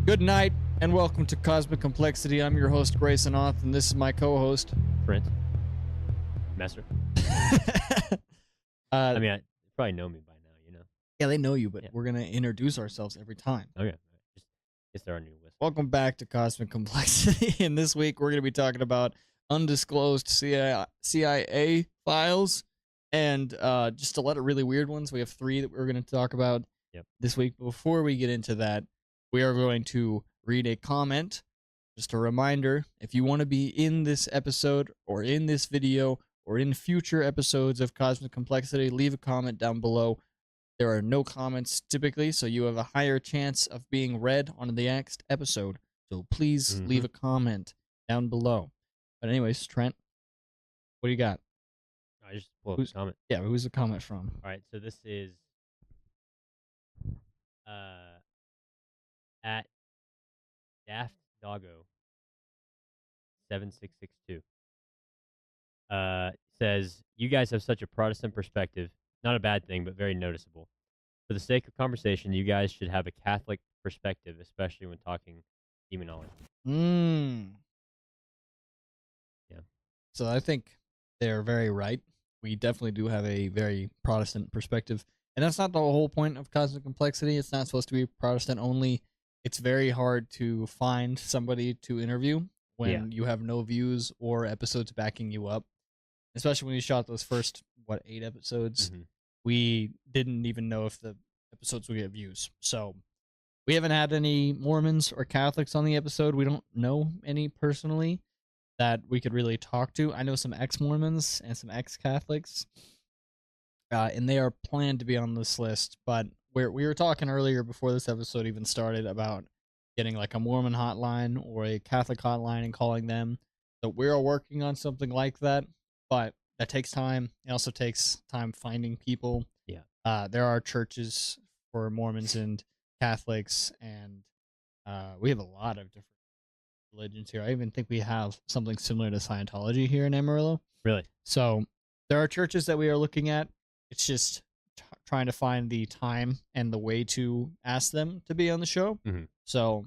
Good night, and welcome to Cosmic Complexity. I'm your host, Graysonauth, and this is my co-host, Trents. Messer. I mean, you probably know me by now, you know. Yeah, they know you, but Yeah. we're going to introduce ourselves every time. Okay. Just guess they're on your list. Welcome back to Cosmic Complexity, and this week we're going to be talking about undisclosed CIA files, and just a lot of really weird ones. We have 3 that we're going to talk about this week. Before we get into that, we are going to read a comment. Just a reminder, if you want to be in this episode or in this video or in future episodes of Cosmic Complexity, leave a comment down below. There are no comments typically, so you have a higher chance of being read on the next episode. So please leave a comment down below. But anyways, Trent, what do you got? I just pulled up a comment. Yeah, who's the comment from? All right, so this is at Daft Doggo 7662. Says, you guys have such a Protestant perspective. Not a bad thing, but very noticeable. For the sake of conversation, you guys should have a Catholic perspective, especially when talking demonology. Yeah. So I think they're very right. We definitely do have a very Protestant perspective. And that's not the whole point of Cosmic Complexity. It's not supposed to be Protestant only. It's very hard to find somebody to interview when you have no views or episodes backing you up. Especially when we shot those first, 8 episodes. We didn't even know if the episodes would get views. So we haven't had any Mormons or Catholics on the episode. We don't know any personally that we could really talk to. I know some ex-Mormons and some ex-Catholics, and they are planned to be on this list. But we were talking earlier before this episode even started about getting like a Mormon hotline or a Catholic hotline and calling them. So we're working on something like that, but that takes time. It also takes time finding people. Yeah. There are churches for Mormons and Catholics, and we have a lot of different religions here. I even think we have something similar to Scientology here in Amarillo. Really? So there are churches that we are looking at. It's just trying to find the time and the way to ask them to be on the show. So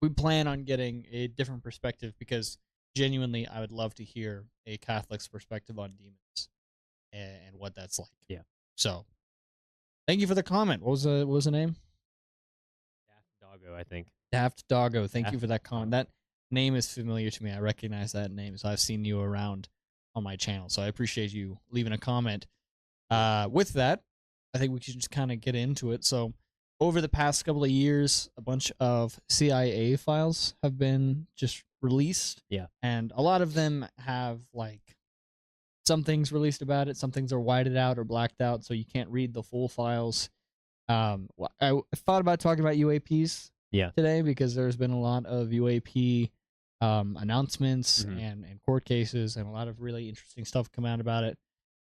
we plan on getting a different perspective because genuinely I would love to hear a Catholic's perspective on demons and what that's like. Yeah. So thank you for the comment. What was the name? Daft Doggo, I think. Daft Doggo. Thank you for that comment. That name is familiar to me. I recognize that name, so I've seen you around on my channel. So I appreciate you leaving a comment. With that, I think we should just kind of get into it. So over the past couple of years, a bunch of CIA files have been just released. Yeah. And a lot of them have like some things released about it. Some things are whited out or blacked out, so you can't read the full files. I thought about talking about UAPs today because there's been a lot of UAP announcements and court cases and a lot of really interesting stuff come out about it.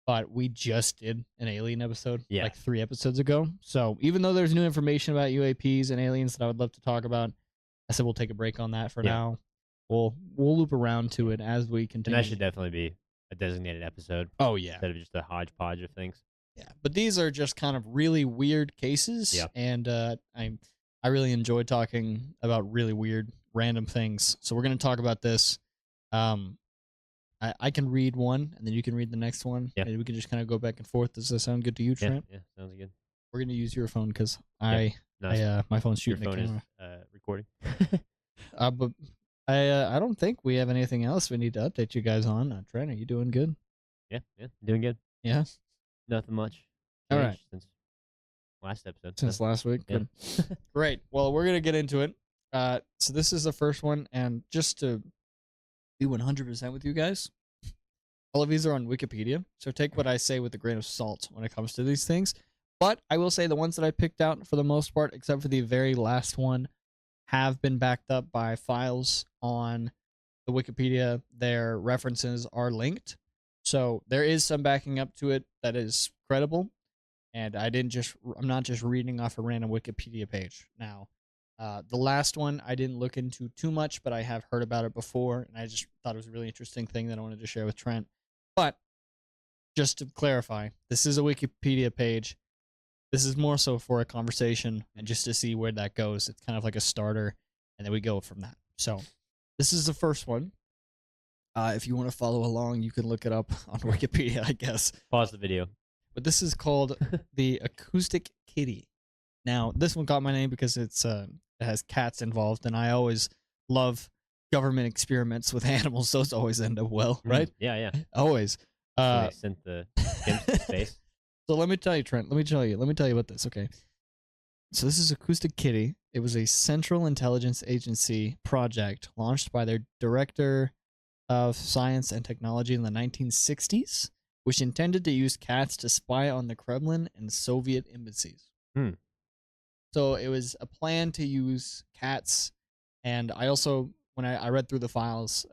But we just did an alien episode like 3 episodes ago. So even though there's new information about UAPs and aliens that I would love to talk about, I said we'll take a break on that for now. We'll loop around to it as we continue. And that should definitely be a designated episode. Oh, yeah. Instead of just a hodgepodge of things. Yeah, but these are just kind of really weird cases. Yeah. And I really enjoy talking about really weird, random things. So we're going to talk about this. I can read one, and then you can read the next one. Yeah. And we can just kind of go back and forth. Does that sound good to you, Trent? Yeah, sounds good. We're going to use your phone because Nice. my phone's shooting Your phone the camera. is recording. But I don't think we have anything else we need to update you guys on. Trent, are you doing good? Yeah, doing good. Yeah? Nothing much. All right. Since last episode. Since last week? Yeah. Good. Great. Well, we're going to get into it. So this is the first one, and just to be 100% with you guys, all of these are on Wikipedia, so take what I say with a grain of salt when it comes to these things. But I will say the ones that I picked out, for the most part, except for the very last one, have been backed up by files on the Wikipedia. Their references are linked, so there is some backing up to it that is credible. And I'm not just reading off a random Wikipedia page. Now, the last one I didn't look into too much, but I have heard about it before, and I just thought it was a really interesting thing that I wanted to share with Trent. But just to clarify, this is a Wikipedia page. This is more so for a conversation and just to see where that goes. It's kind of like a starter, and then we go from that. So this is the first one. If you want to follow along, you can look it up on Wikipedia, I guess. Pause the video. But this is called the acoustic kitty. Now, this one got my name because it has cats involved, and I always love government experiments with animals. Those always end up well, right? Yeah, yeah. Always. So they sent the chimps to space. So let me tell you, Trent. Let me tell you about this. Okay. So this is Acoustic Kitty. It was a Central Intelligence Agency project launched by their director of science and technology in the 1960s, which intended to use cats to spy on the Kremlin and Soviet embassies. Hmm. So it was a plan to use cats, and I also, when I read through the files,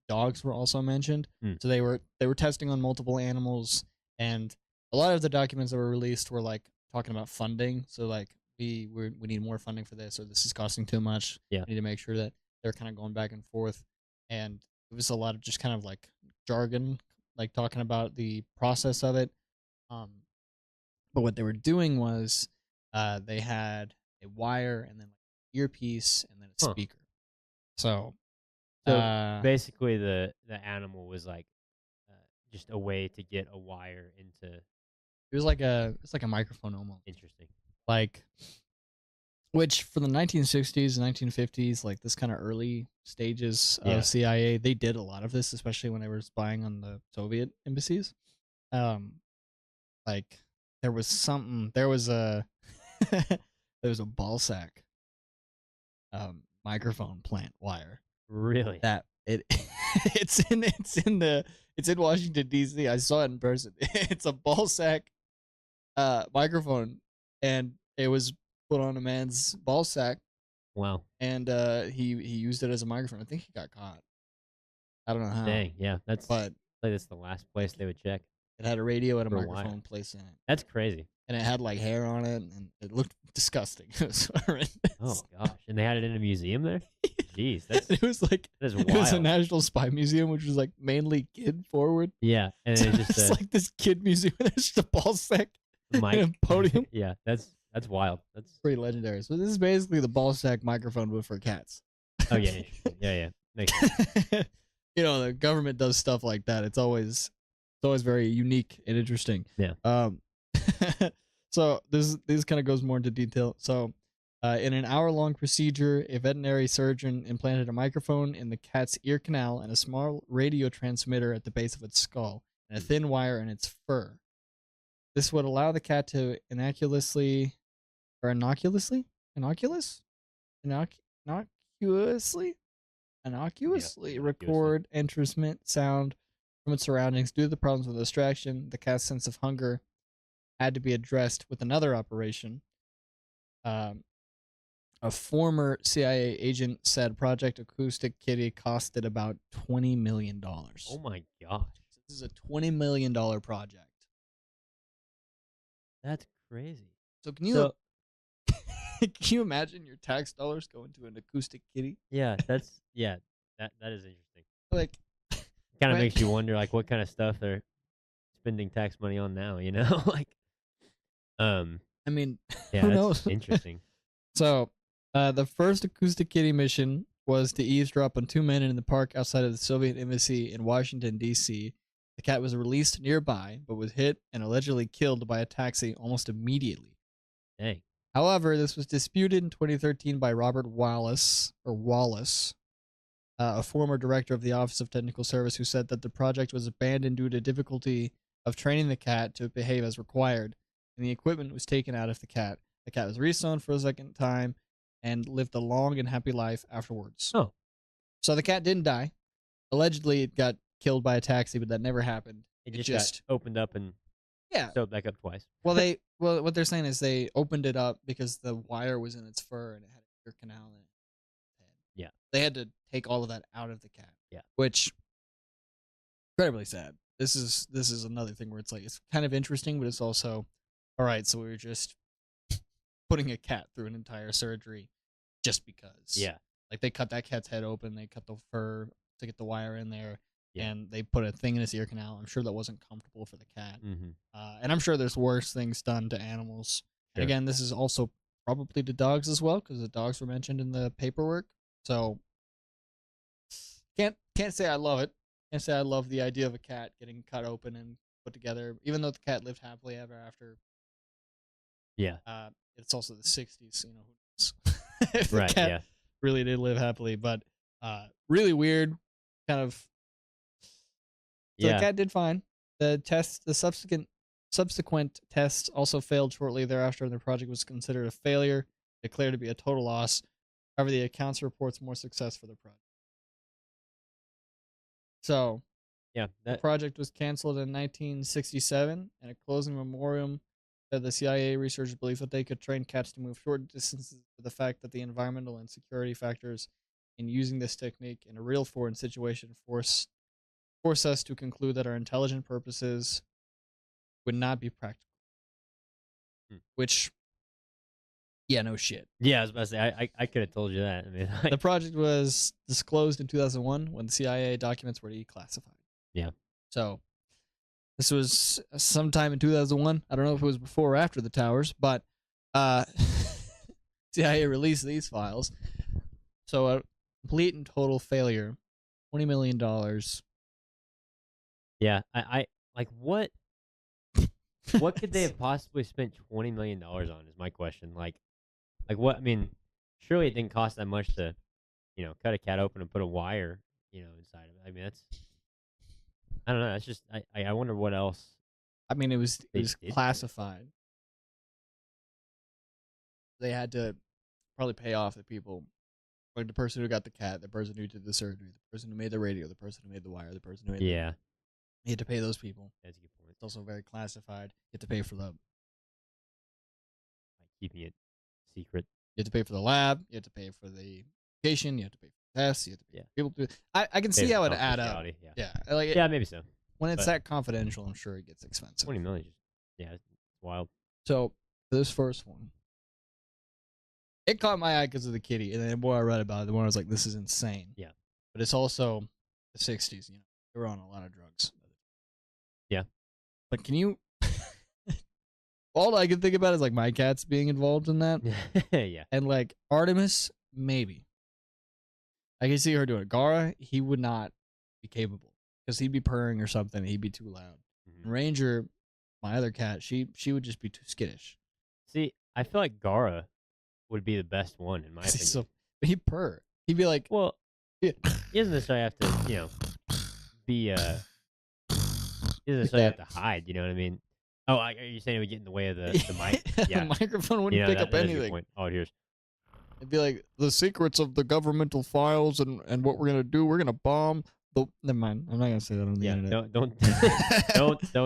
dogs were also mentioned. So they were testing on multiple animals, and a lot of the documents that were released were like talking about funding. So like we need more funding for this, or this is costing too much. Yeah. We need to make sure that they're kind of going back and forth, and it was a lot of just kind of like jargon, like talking about the process of it. But what they were doing was they had a wire and then like an earpiece and then a speaker. So basically, the animal was like just a way to get a wire into. It was like it's like a microphone almost. Interesting. Like, which for the 1960s and 1950s, like this kind of early stages of CIA, they did a lot of this, especially when they were spying on the Soviet embassies. Like there was a there was a ball sack microphone plant wire. Really? That it's in Washington D.C. I saw it in person. It's a ball sack microphone, and it was put on a man's ball sack. Wow. And he used it as a microphone. I think he got caught. I don't know how. Dang, yeah, that's the last place they would check. It had a radio and a microphone placed in it. That's crazy. And it had like hair on it, and it looked disgusting. It was horrendous. Oh gosh! And they had it in a museum there. Jeez, it was like wild. It was a National Spy Museum, which was like mainly kid forward. Yeah, and so it's like this kid museum. There's just a ball sack and a podium. Yeah, that's wild. That's pretty legendary. So this is basically the ball sack microphone, but for cats. Oh yeah, yeah. Makes sense. You know, the government does stuff like that. It's always very unique and interesting. Yeah. So this kind of goes more into detail. So, in an hour-long procedure, a veterinary surgeon implanted a microphone in the cat's ear canal and a small radio transmitter at the base of its skull, and a thin wire in its fur. This would allow the cat to innocuously record and transmit sound from its surroundings. Due to the problems with distraction, the cat's sense of hunger had to be addressed with another operation. A former CIA agent said Project Acoustic Kitty costed about $20 million. Oh my gosh. This is a $20 million project. That's crazy. So can you can you imagine your tax dollars going to an acoustic kitty? Yeah, that is interesting. Like, kind of makes you wonder, like, what kind of stuff they're spending tax money on now. You know, like, I mean, yeah, who that's knows? Interesting. So, the first acoustic kitty mission was to eavesdrop on two men in the park outside of the Soviet embassy in Washington D.C. The cat was released nearby, but was hit and allegedly killed by a taxi almost immediately. Dang. However, this was disputed in 2013 by Robert Wallace, a former director of the Office of Technical Service, who said that the project was abandoned due to difficulty of training the cat to behave as required, and the equipment was taken out of the cat. The cat was resewn for a second time and lived a long and happy life afterwards. Oh. So the cat didn't die. Allegedly, it got killed by a taxi, but that never happened. It just got opened up and sewed back up twice. Well, what they're saying is they opened it up because the wire was in its fur and it had an ear canal in it. Yeah. They had to take all of that out of the cat. Yeah. Which, incredibly sad. This is another thing where it's like, it's kind of interesting, but it's also, all right, so we were just putting a cat through an entire surgery just because. Yeah. Like, they cut that cat's head open, they cut the fur to get the wire in there, yeah. and they put a thing in his ear canal. I'm sure that wasn't comfortable for the cat. Mm-hmm. And I'm sure there's worse things done to animals And again, this is also probably the dogs as well, because the dogs were mentioned in the paperwork. So can't say I love it. Can't say I love the idea of a cat getting cut open and put together, even though the cat lived happily ever after. Yeah. It's also the 60s, you know, who knows if the Right. cat Yeah. really did live happily, but really weird kind of. So the Yeah. cat did fine. The subsequent tests also failed shortly thereafter, and the project was considered a failure, declared to be a total loss. However, the accounts reports more success for the project. So Yeah. the project was canceled in 1967, and a closing memoriam said the CIA researchers believed that they could train cats to move short distances, but the fact that the environmental and security factors in using this technique in a real foreign situation force us to conclude that our intelligent purposes would not be practical. Which, yeah, no shit. Yeah, I was about to say, I could have told you that. I mean, The project was disclosed in 2001 when the CIA documents were declassified. Yeah. So this was sometime in 2001. I don't know if it was before or after the towers, but CIA released these files. So a complete and total failure, $20 million. Yeah, I like what could they have possibly spent $20 million on is my question. Like what, I mean, surely it didn't cost that much to, cut a cat open and put a wire, inside of it. I mean, I don't know, that's just, I wonder what else. I mean, it was did classified. They had to probably pay off the people, like the person who got the cat, the person who did the surgery, the person who made the radio, the person who made the wire, the person who made Yeah. You had to pay those people. That's a good point. It's also very classified. You have to pay for the Like keeping it secret. You have to pay for the lab. You have to pay for the patient. You have to pay for the tests. You have to pay for people to. I can see how it add up. Yeah. Like yeah, maybe so. When it's that confidential, I'm sure it gets expensive. 20 million. Yeah, it's wild. So this first one, it caught my eye because of the kitty, and then the more I read about it, the more I was like, "This is insane." Yeah. But it's also the '60s. You know, they were on a lot of drugs. Yeah. But can you? All I can think about is like my cats being involved in that. Yeah. And like Artemis, maybe. I can see her doing it. Gara, he would not be capable because he'd be purring or something. He'd be too loud. Mm-hmm. Ranger, my other cat, she would just be too skittish. See, I feel like Gara would be the best one in my opinion. So he'd purr. He'd be like, well, he doesn't necessarily have to, be he doesn't necessarily have to hide. You know what I mean? Oh, are you saying it would get in the way of the mic? Yeah, the microphone wouldn't pick up anything. Oh, here's. It'd be like the secrets of the governmental files and what we're gonna do. We're gonna bomb. Never mind. I'm not gonna say that on the internet. Don't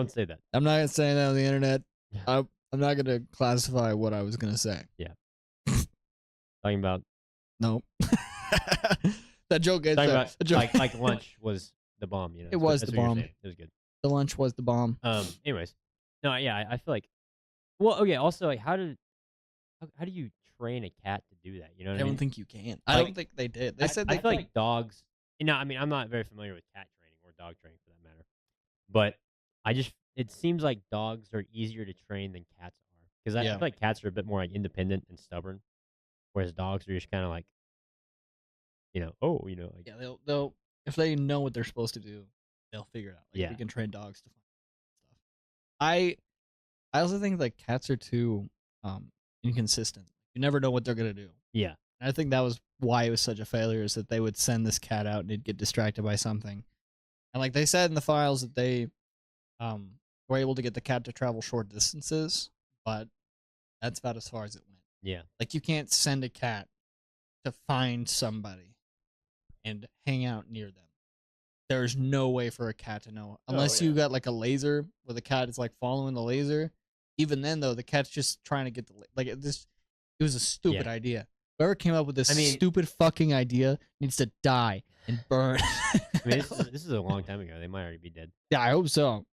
say that. I'm not gonna say that on the internet. I'm not gonna classify what I was gonna say. Yeah. Talking about. No. That joke. Talking about like lunch was the bomb. You know. It was the bomb. It was good. The lunch was the bomb. Anyways, no. Yeah, I feel like. Well, okay. Also, like, how do you train a cat to do that? You know what I mean? I don't think you can. I don't think they did. They said I feel like dogs. I mean, I'm not very familiar with cat training or dog training for that matter, but it seems like dogs are easier to train than cats are because I feel like cats are a bit more like independent and stubborn, whereas dogs are just kind of like, like, yeah, they'll if they know what they're supposed to do, they'll figure it out. Like, yeah, we can train dogs to find stuff. I also think like cats are too inconsistent. You never know what they're gonna do. Yeah. And I think that was why it was such a failure, is that they would send this cat out and it'd get distracted by something. And like they said in the files that they were able to get the cat to travel short distances, but that's about as far as it went. Yeah. Like you can't send a cat to find somebody and hang out near them. There's no way for a cat to know unless you got like a laser where the cat is like following the laser. Even then though, the cat's just trying to get it was a stupid idea. Whoever came up with this stupid fucking idea needs to die and burn. I mean, this is a long time ago. They might already be dead. Yeah, I hope so.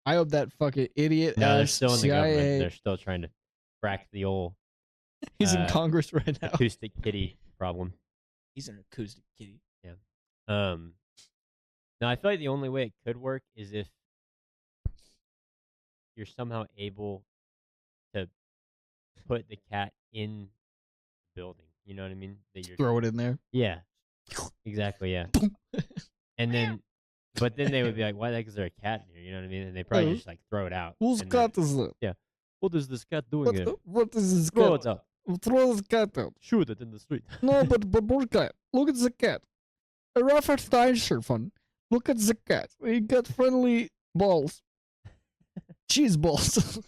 I hope that fucking idiot. No, they're still in the CIA. government. They're still trying to crack the old. He's in Congress right now. Acoustic kitty problem. He's an acoustic kitty. Yeah. Now I feel like the only way it could work is if you're somehow able to put the cat in the building. You know what I mean? That you're Throw it in there. yeah, exactly, yeah. And then, but then they would be like, "Why the heck is there a cat in here?" You know what I mean? And they probably just like throw it out. Whose and then- cat is it? Yeah. What is this cat doing here? What is this Throw cat? it out. Throw the cat out. Shoot it in the street. No, but more cat. Look at the cat. A Raffert Steinschirfen. Look at the cat. He got friendly balls. Cheese balls.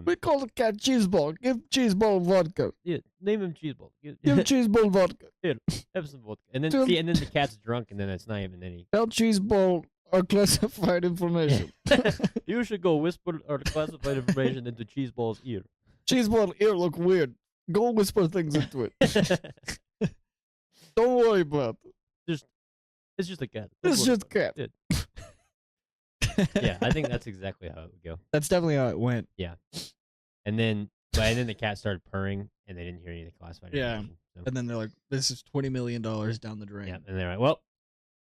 We call the cat cheese ball. Give cheese ball vodka. Yeah, name him Cheeseball. Give cheese ball vodka. Have some vodka. And then Tell- see, and then the cat's drunk, and then it's not even any. Tell cheese ball our classified information. You should go whisper our classified information into Cheeseball's ear. Cheese ball ear look weird. Go whisper things into it. Don't worry about it. It's just a cat. Don't It's worry just about cat. it. Yeah, I think that's exactly how it would go. That's definitely how it went. And then the cat started purring, and they didn't hear any of the classified Yeah. information. So, And then they're like, "This is $20 million down the drain." yeah, and they're like, well,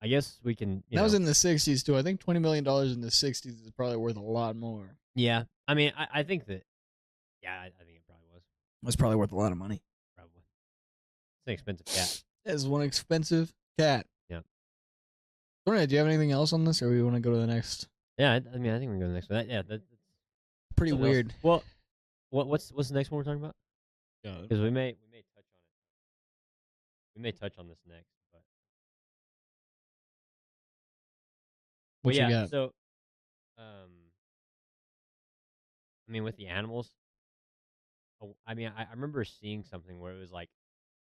I guess we can. That was in the '60s too. I think $20 million in the '60s is probably worth a lot more. Yeah, I mean, I think that. Yeah, I think it probably was. It was probably worth a lot of money. Probably. It's an expensive cat. It's one expensive cat. Yeah. All right. Do you have anything else on this, or we want to go to the next? Yeah, I mean, I think we can go to the next one. That's Pretty something else. weird. Well, what's the next one we're talking about? Yeah. Because we may touch on it. We may touch on this next, but What you yeah. got? So, I mean, with the animals, I mean, I remember seeing something where it was like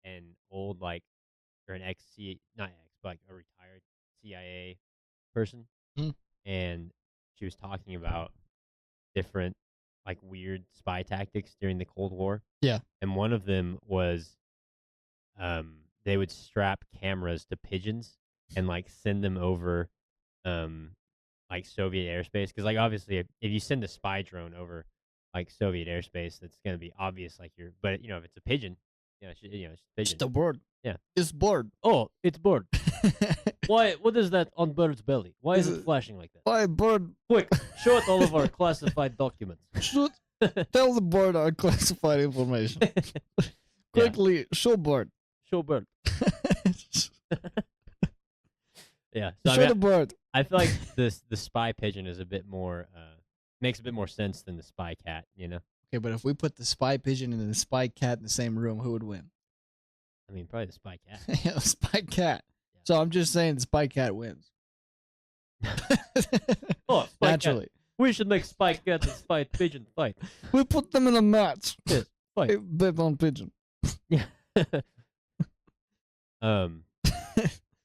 an old or an not ex, but like a retired CIA person, Hmm. and she was talking about different like weird spy tactics during the Cold War. Yeah. And one of them was they would strap cameras to pigeons and like send them over like Soviet airspace, because like obviously if you send a spy drone over like Soviet airspace, that's going to be obvious but if it's a pigeon, it's a pigeon. Just a bird. Yeah. It's bird. Oh, it's bird. Why? What is that on bird's belly? Why is it flashing like that? Why bird? Quick, show it all of our classified documents. Shoot. Tell the bird our classified information. Quickly, show bird. Show bird. Yeah. So Show the bird. I feel like the spy pigeon is a bit more makes a bit more sense than the spy cat. Okay, but if we put the spy pigeon and the spy cat in the same room, who would win? I mean, probably the spy cat. Yeah, the spy cat. Yeah. So I'm just saying the spy cat wins. Oh, spy Naturally. cat. We should make spy cat and spy pigeon fight. We put them in a match. Yes, fight. Hey, bet on pigeon. Yeah.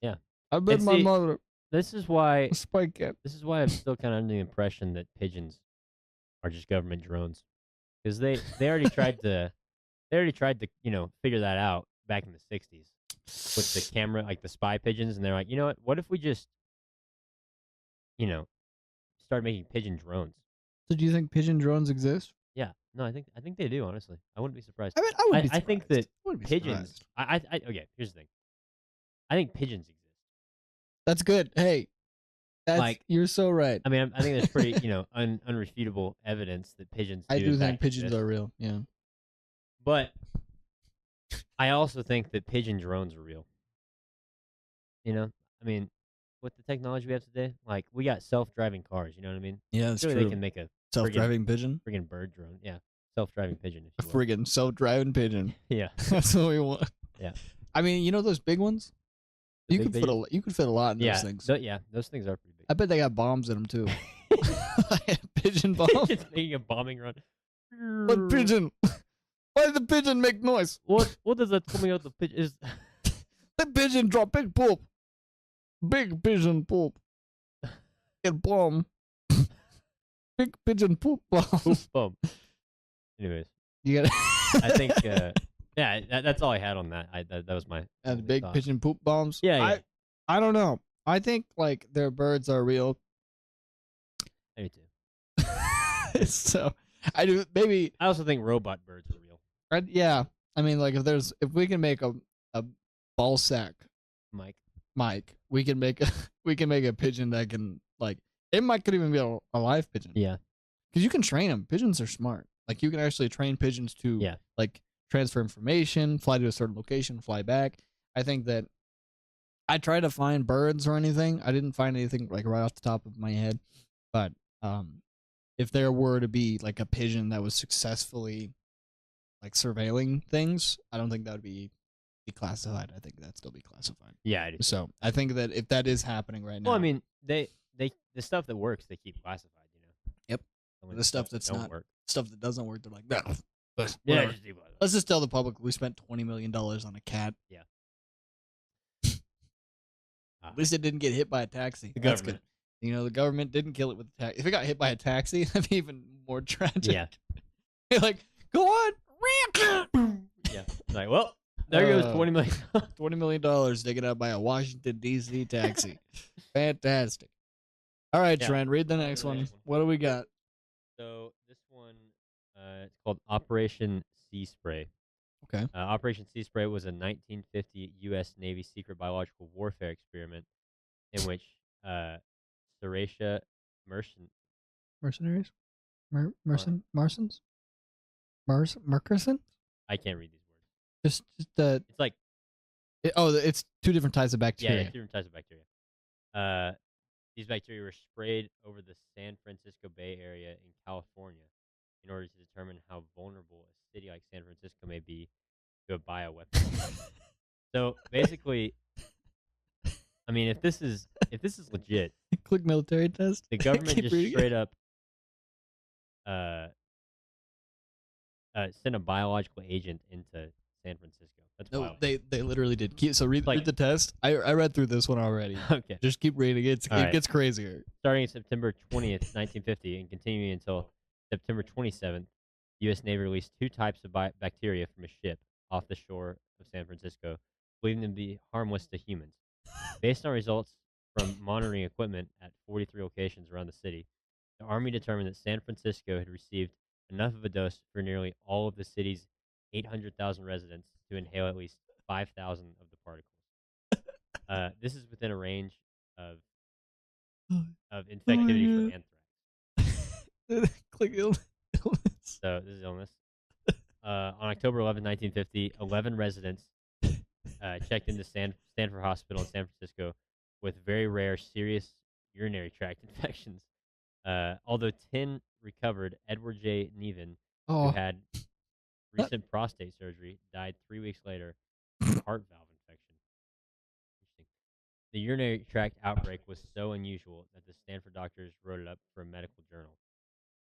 Yeah. I bet And my see- mother This is why a spy cat. I'm still kind of under the impression that pigeons are just government drones, because they already tried to figure that out back in the 60s with the camera, like the spy pigeons, and they're like, what if we just start making pigeon drones? So do you think pigeon drones exist? Yeah, no, I think they do. Honestly, I wouldn't be surprised. I mean, I would be I think surprised. that I wouldn't be pigeons. surprised. Okay, here's the thing. I think pigeons exist. That's good. Hey, you're so right. I mean, I think there's pretty unrefutable evidence that pigeons. I do in think fact pigeons exist. are real. Yeah. But I also think that pigeon drones are real. I mean, with the technology we have today, like we got self-driving cars. You know what I mean? Yeah, that's Surely true. they can make a Self-driving pigeon. friggin' bird drone. Yeah, self-driving pigeon. A If you will. friggin' self-driving pigeon. Yeah. That's what we want. Yeah. I mean, those big ones? The You big could fit a lot in Yeah. those things. Those things are pretty big. I bet they got bombs in them too. Pigeon bomb. Just making a bombing run. What pigeon? Why does the pigeon make noise? What is that coming out the pigeon? Is The pigeon drop big poop. Big pigeon poop. Get bomb. Big pigeon poop bomb. poop bomb. Anyways, You got I think that's all I had on that. That was my and only big thought. pigeon poop bombs. Yeah. I don't know. I think like their birds are real. I do too. So I do maybe. I also think robot birds are real. Yeah. I mean, like if we can make a ball sack Mike. we can make a pigeon that can could even be a live pigeon. Yeah. Because you can train them. Pigeons are smart. Like you can actually train pigeons to like transfer information, fly to a certain location, fly back. I think that I tried to find birds or anything. I didn't find anything like right off the top of my head. But if there were to be like a pigeon that was successfully like surveilling things, I don't think that would be declassified. I think that'd still be classified. Yeah, I do. So I think that if that is happening right now, Well, I mean, the stuff that works, they keep classified. You know. Yep. The stuff that's don't not work. Stuff that doesn't work, they're like, no. But Yeah, let's just tell the public we spent $20 million on a cat. Yeah. At least it didn't get hit by a taxi. That's good. You know, the government didn't kill it with a taxi. If it got hit by a taxi, that'd be even more tragic. Yeah. You're like, go on. Yeah. Like, well, there goes $20 million. $20 million taken out by a Washington, D.C. taxi. Fantastic. All right, Trent, read the next one. What do we got? So this one, it's called Operation Sea Spray. Okay. Operation Sea Spray was a 1950 U.S. Navy secret biological warfare experiment in which Serratia mercenaries? Martians? Merkerson? I can't read these words. Just it's like it's two different types of bacteria. Yeah, two different types of bacteria. These bacteria were sprayed over the San Francisco Bay Area in California in order to determine how vulnerable a city like San Francisco may be to a bioweapon. So basically, I mean, if this is legit, click military test. The government just straight up sent a biological agent into San Francisco. That's wild. They literally did. So read the test. I read through this one already. Okay. Just keep reading it. It gets crazier. Starting September 20th, 1950, and continuing until September 27th, the U.S. Navy released 2 types of bacteria from a ship off the shore of San Francisco, believing them to be harmless to humans. Based on results from monitoring equipment at 43 locations around the city, the Army determined that San Francisco had received enough of a dose for nearly all of the city's 800,000 residents to inhale at least 5,000 of the particles. This is within a range of infectivity for anthrax. Click illness. So this is illness. On October 11, 1950, 11 residents checked into Stanford Hospital in San Francisco with very rare, serious urinary tract infections. Although 10 recovered, Edward J. Nevin, who had recent prostate surgery, died 3 weeks later of a heart valve infection. Interesting. The urinary tract outbreak was so unusual that the Stanford doctors wrote it up for a medical journal.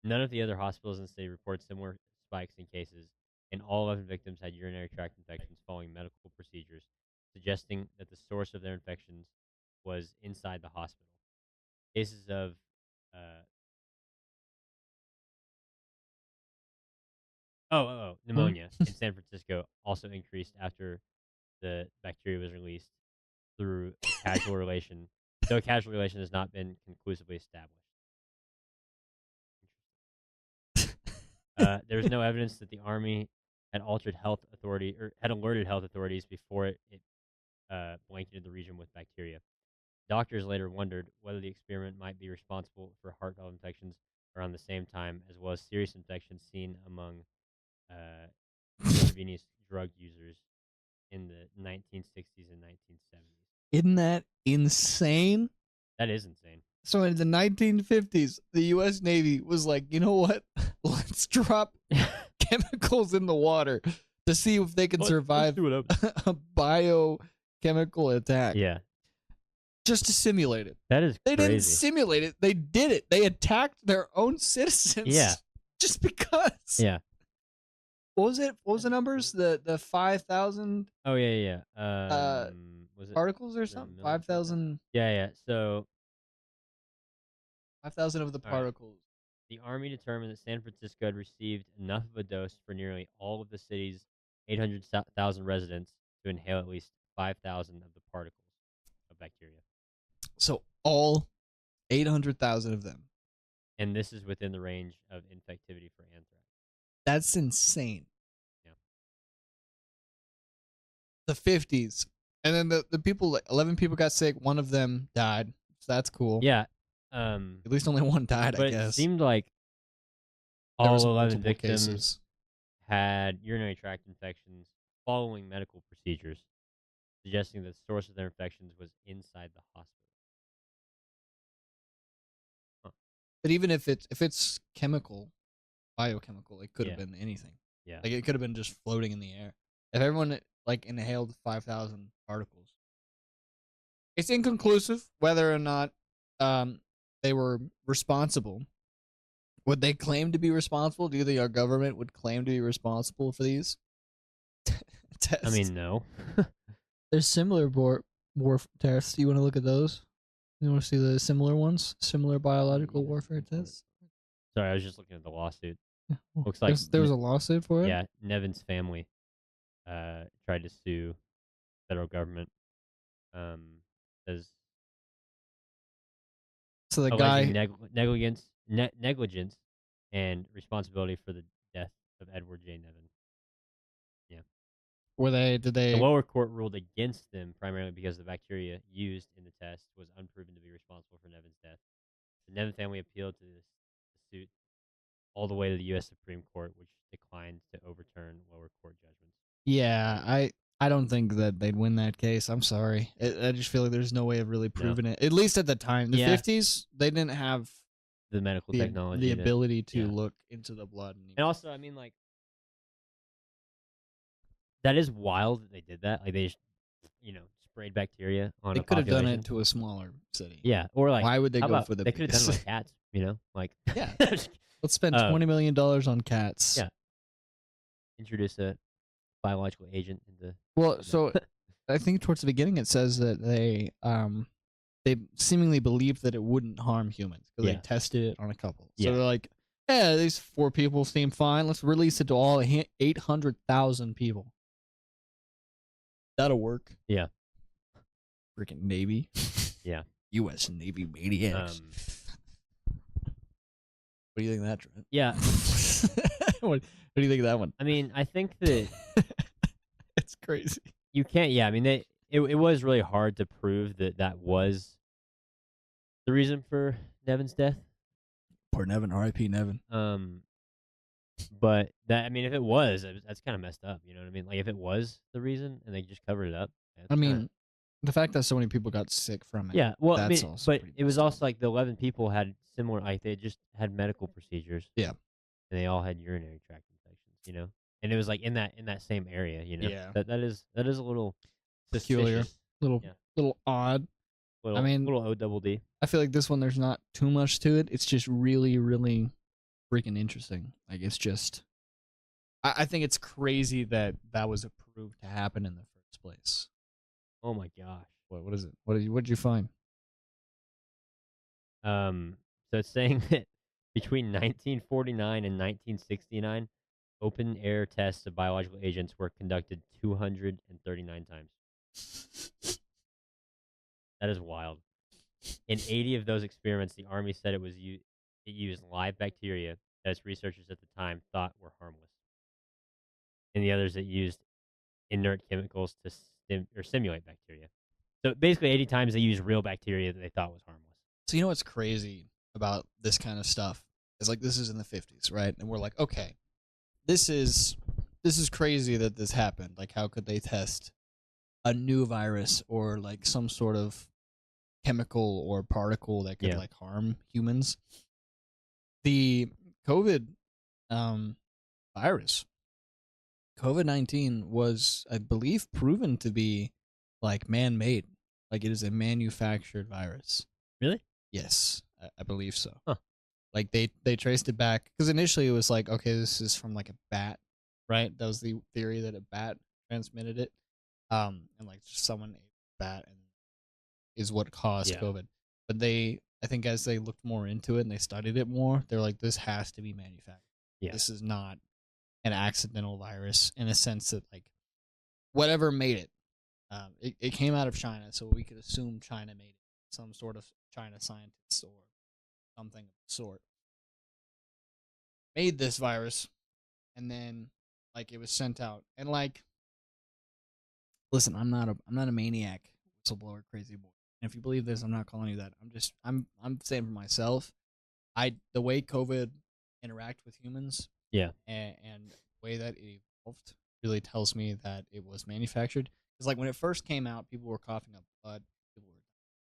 None of the other hospitals in the city reported similar spikes in cases, and all 11 victims had urinary tract infections following medical procedures, suggesting that the source of their infections was inside the hospital. Cases of pneumonia in San Francisco also increased after the bacteria was released through casual relation, though a casual relation has not been conclusively established. There was no evidence that the Army had alerted health authorities before it blanketed the region with bacteria. Doctors later wondered whether the experiment might be responsible for heart valve infections around the same time, as well as serious infections seen among intravenous drug users in the 1960s and 1970s. Isn't that insane? That is insane. So in the 1950s, the U.S. Navy was like, you know what? Let's drop chemicals in the water to see if they can survive a biochemical attack. Yeah. Just to simulate it. That is They crazy. didn't simulate it. They did it. They attacked their own citizens. Yeah. Just because. Yeah. What was it? What was the numbers? The 5,000? Oh yeah. Was it particles or something? 5,000. Yeah. So 5,000 of the particles. The Army determined that San Francisco had received enough of a dose for nearly all of the city's 800,000 residents to inhale at least 5,000 of the particles of bacteria. So all 800,000 of them. And this is within the range of infectivity for anthrax. That's insane. Yeah. The 50s. And then the people, like 11 people got sick. One of them died. So that's cool. Yeah. At least only one died, I guess. It seemed like There was All 11 multiple victims cases. had urinary tract infections following medical procedures, suggesting that the source of their infections was inside the hospital. Huh. But even if it's chemical, biochemical, it could have Yeah. been anything. Yeah. Like it could have been just floating in the air. If everyone like inhaled 5,000 particles, it's inconclusive whether or not they were responsible. Would they claim to be responsible? Do you think our government would claim to be responsible for these tests? I mean, no. There's similar war tests. You want to look at those? You want to see the similar ones? Similar biological warfare tests? Sorry, I was just looking at the lawsuit. Yeah, well, Looks like there was a lawsuit for it? yeah, Nevin's family tried to sue federal government as So the alleging guy, negligence and responsibility for the death of Edward J. Nevin. Yeah. did The they, lower court ruled against them primarily because the bacteria used in the test was unproven to be responsible for Nevin's death. The Nevin family appealed to the suit all the way to the U.S. Supreme Court, which declined to overturn lower court judgments. yeah, I don't think that they'd win that case. I'm sorry. I just feel like there's no way of really proving it. At least at the time. The Yeah. 50s, they didn't have The medical technology. the ability to yeah. look into the blood. And also, I mean, like, that is wild that they did that. Like, they just, sprayed bacteria on They a could have population. done it to a smaller city. Yeah, or like, why would they how go about for the they could have done it biggest? with cats, like Yeah. Let's spend $20 million on cats. Yeah. Introduce a biological agent into. Well, so I think towards the beginning it says that they seemingly believed that it wouldn't harm humans because Yeah. they tested it on a couple. So Yeah. they're like, yeah, these 4 people seem fine. Let's release it to all 800,000 people. That'll work. Yeah. Freaking Navy. Yeah. U.S. Navy maniacs. What do you think of that, Trent? Yeah. What do you think of that one? I mean, I think that it's crazy. you can't. Yeah, I mean, it was really hard to prove that was the reason for Nevin's death. Poor Nevin, R.I.P. Nevin. But that, I mean, if it was, that's kind of messed up. You know what I mean? Like, if it was the reason and they just covered it up. I mean, the fact that so many people got sick from it. Yeah, well, that's I mean, also but pretty it was messed up. also like the 11 people had similar, like they just had medical procedures. Yeah. And they all had urinary tract infections, and it was like in that same area, Yeah. That is a little peculiar, suspicious. little odd. Little, I mean, little ODD. I feel like this one there's not too much to it. It's just really, really freaking interesting. Like it's just, I think it's crazy that was approved to happen in the first place. Oh my gosh. What is it? What did you find? So it's saying that between 1949 and 1969, open air tests of biological agents were conducted 239 times. That is wild. In 80 of those experiments, the Army said it used live bacteria that its researchers at the time thought were harmless. In the others, it used inert chemicals to simulate bacteria. So basically, 80 times they used real bacteria that they thought was harmless. So you know what's crazy about this kind of stuff is like this is in the 50s, right? And we're like, okay, this is crazy that this happened. Like, how could they test a new virus or like some sort of chemical or particle that could like harm humans? The COVID virus, COVID-19 was, I believe, proven to be like man-made. Like it is a manufactured virus. Really? Yes, I believe so. Huh. Like they traced it back because initially it was like, okay, this is from like a bat, right? That was the theory that a bat transmitted it, and like just someone ate a bat and is what caused COVID. But I think as they looked more into it and they studied it more, they're like, this has to be manufactured. Yeah. This is not an accidental virus in a sense that like whatever made it, it came out of China, so we could assume China made it. Some sort of China scientist or something of the sort made this virus, and then like it was sent out. And like, listen, I'm not a maniac, whistleblower, crazy boy. And if you believe this, I'm not calling you that. I'm saying for myself, the way COVID interact with humans, Yeah. and the way that it evolved really tells me that it was manufactured. Because like when it first came out, people were coughing up blood. People were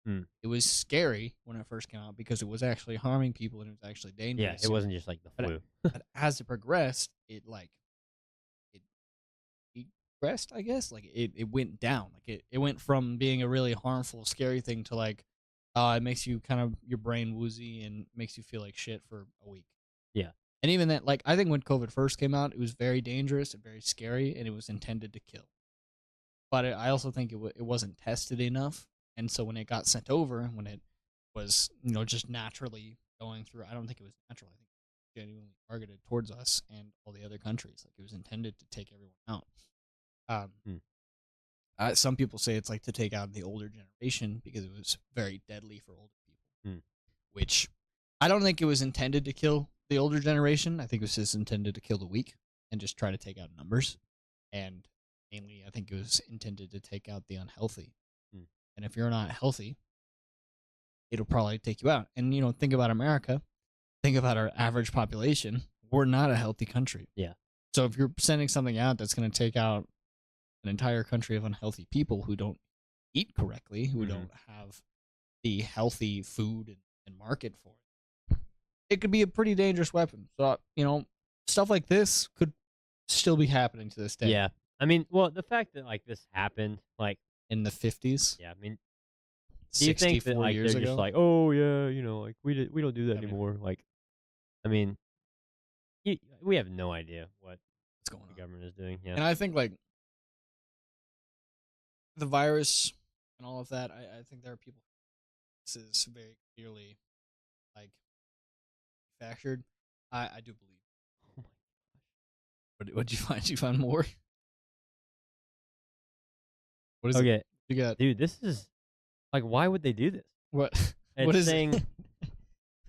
Mm. It was scary when it first came out because it was actually harming people and it was actually Yeah, dangerous. it wasn't just like the But, flu. but as it progressed, it regressed, I guess. Like it went down. Like it went from being a really harmful, scary thing to like it makes you kind of your brain woozy and makes you feel like shit for a week. Yeah. And even that, like I think when COVID first came out, it was very dangerous and very scary, and it was intended to kill. But I also think it wasn't tested enough, and so when it got sent over, when it was just naturally going through, I don't think it was natural. I think it was genuinely targeted towards us and all the other countries. Like it was intended to take everyone out. Hmm. Some people say it's like to take out the older generation because it was very deadly for older people. Hmm. Which I don't think it was intended to kill the older generation. I think it was just intended to kill the weak and just try to take out numbers. And mainly, I think it was intended to take out the unhealthy. Hmm. And if you're not healthy, it'll probably take you out. And think about America. Think about our average population. We're not a healthy country. Yeah. So if you're sending something out that's going to take out an entire country of unhealthy people who don't eat correctly, who don't have the healthy food and market for it could be a pretty dangerous weapon. So, stuff like this could still be happening to this day. Yeah. I mean, well, the fact that like this happened, like In the 50s, yeah, I mean, do you think that 64 like years they're ago. just like, oh yeah, like we don't do that I mean, anymore? Like, I mean, we have no idea what what's going the on? government is doing. Yeah. And I think, like, the virus and all of that, I think there are people. This is very clearly, like, manufactured. I do believe. Oh my What'd you find? Did you find more? What is it? Okay, You got dude, this is like, why would they do this? what? It's What is saying it?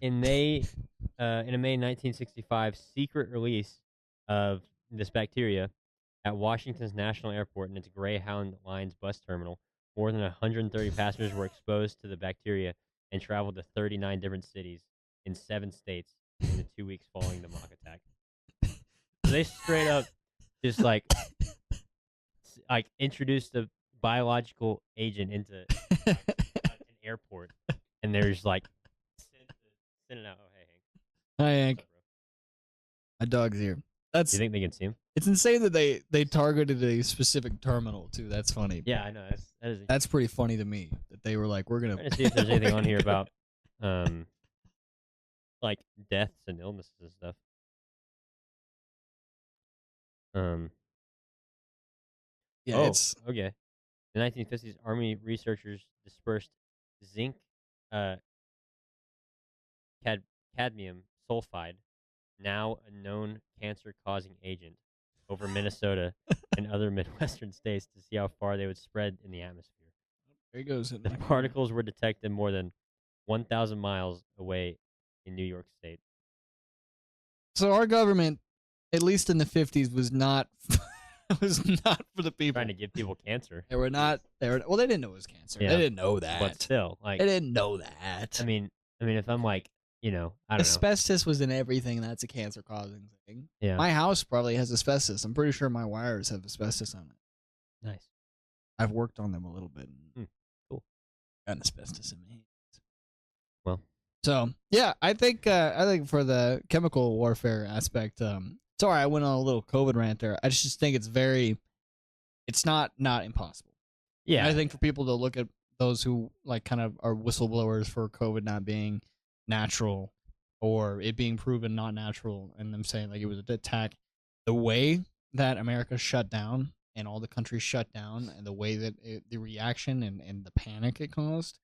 in a May 1965 secret release of this bacteria at Washington's National Airport and its Greyhound Lines bus terminal, more than 130 passengers were exposed to the bacteria and traveled to 39 different cities in 7 states in the 2 weeks following the mock attack. So they straight up just like introduced the biological agent into an airport, and there's like send it out. Oh, hey, Hank. Hi, What's Hank. up, bro? My dog's here. Do That's you think they can see him? It's insane that they targeted a specific terminal too. That's funny. Yeah, I know. That is. That's pretty funny to me that they were like, we're gonna Trying to see if there's anything on here about like deaths and illnesses and stuff. Yeah, Oh, it's okay. In the 1950s, Army researchers dispersed zinc, uh, cadmium sulfide, now a known cancer-causing agent, over Minnesota and other Midwestern states to see how far they would spread in the atmosphere. there he goes. The particles were detected more than 1,000 miles away in New York State. So our government, at least in the 50s, was not was not for the people. Trying to give people cancer. They were not. Well, they didn't know it was cancer. Yeah. They didn't know that. But still, like, They didn't know that. I mean, if I'm like, I don't know. Asbestos was in everything that's a cancer-causing thing. Yeah. My house probably has asbestos. I'm pretty sure my wires have asbestos on it. Nice. I've worked on them a little bit. Cool. Got asbestos in my hands. Well. So yeah, I think for the chemical warfare aspect, sorry I went on a little COVID rant there. I just think it's not impossible. Yeah. And I think for people to look at those who like kind of are whistleblowers for COVID not being natural or it being proven not natural and them saying like it was an attack, the way that America shut down and all the countries shut down and the way that the reaction and the panic it caused,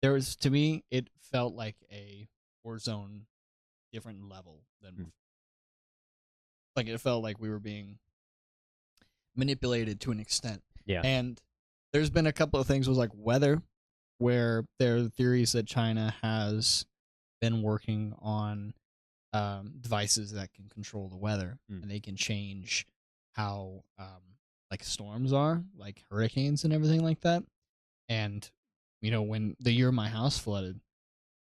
to me, it felt like a war zone different level than before. Like it felt like we were being manipulated to an extent. Yeah. And there's been a couple of things with like weather where there are theories that China has been working on devices that can control the weather and they can change how like storms are, like hurricanes and everything like that. And when the year my house flooded,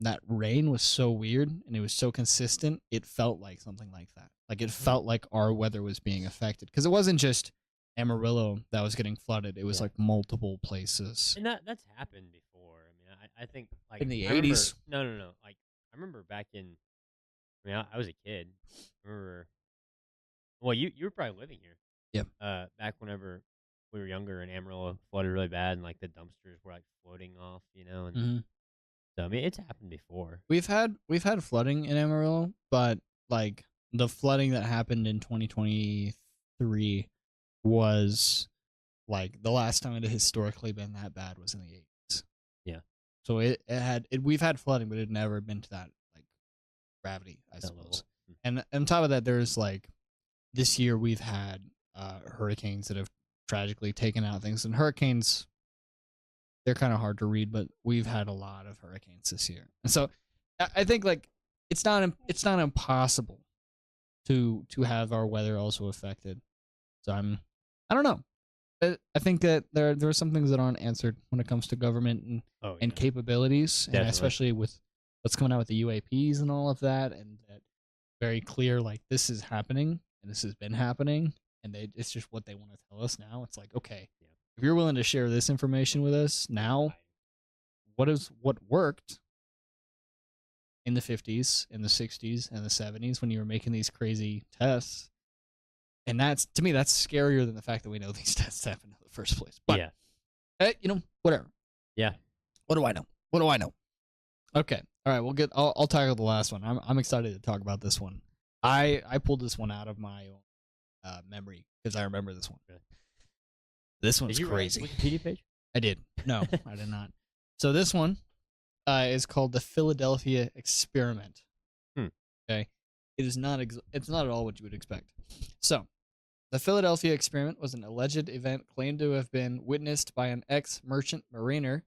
that rain was so weird and it was so consistent, it felt like something like that. Like it felt like our weather was being affected because it wasn't just Amarillo that was getting flooded. It was Yeah. like multiple places And that's happened before. I mean, I think like in the I remember. 80s. No. Like I remember back in. I mean, I was a kid. I remember. Well, you were probably living here. Yep. Back whenever we were younger and Amarillo flooded really bad and like the dumpsters were like floating off, and Hmm. so I mean it's happened before. We've had flooding in Amarillo, but like the flooding that happened in 2023 was like the last time it had historically been that bad was in the 80s. Yeah, So we've had flooding, but it had never been to that like gravity, I that suppose. level. And on top of that, there's like this year we've had hurricanes that have tragically taken out things, and hurricanes, they're kind of hard to read, but we've had a lot of hurricanes this year, and so I think like it's not impossible to have our weather also affected. So I don't know. I think that there are some things that aren't answered when it comes to government Oh and yeah, capabilities, and definitely. especially with what's coming out with the UAPs and all of that, and that very clear like this is happening and this has been happening, and it's just what they want to tell us now. It's like, okay, Yeah. if you're willing to share this information with us now, what worked in the 50s, in the 60s, and the 70s when you were making these crazy tests? And that's, to me, that's scarier than the fact that we know these tests happened in the first place. But Yeah, whatever. yeah. What do I know? What do I know? Okay. All right. I'll tackle the last one. I'm excited to talk about this one. I pulled this one out of my own memory because I remember this one. Really? This Did one's you write crazy. Wikipedia page? I did. No, I did not. So this one is called the Philadelphia Experiment. Hmm. Okay. It is not. It's not at all what you would expect. So the Philadelphia Experiment was an alleged event claimed to have been witnessed by an ex-merchant mariner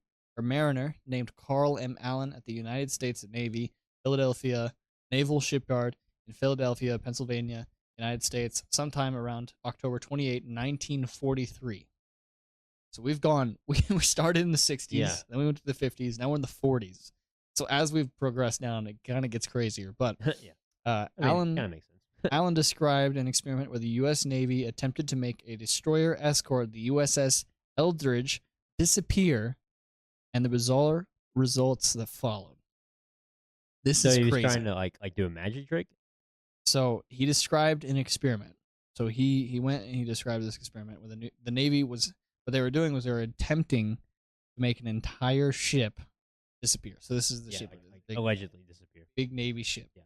named Carl M. Allen at the United States Navy, Philadelphia Naval Shipyard in Philadelphia, Pennsylvania, United States, sometime around October 28, 1943. So we started in the 60s, Yeah. then we went to the 50s, now we're in the 40s. So as we've progressed down, it kind of gets crazier. But Yeah. I mean, it kind of makes sense. Allen described an experiment where the U.S. Navy attempted to make a destroyer escort, the USS Eldridge, disappear, and the bizarre results that followed. This So is he was crazy. trying to like do a magic trick. So he described an experiment. So he went and he described this experiment where the Navy was, what they were doing was they were attempting to make an entire ship disappear. So this is the ship, like allegedly disappear. big Navy ship. Yeah.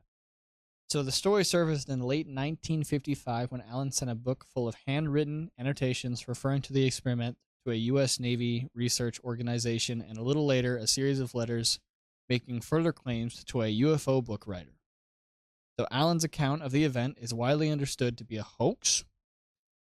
So the story surfaced in late 1955 when Allen sent a book full of handwritten annotations referring to the experiment to a U.S. Navy research organization, and a little later, a series of letters making further claims to a UFO book writer. So Allen's account of the event is widely understood to be a hoax.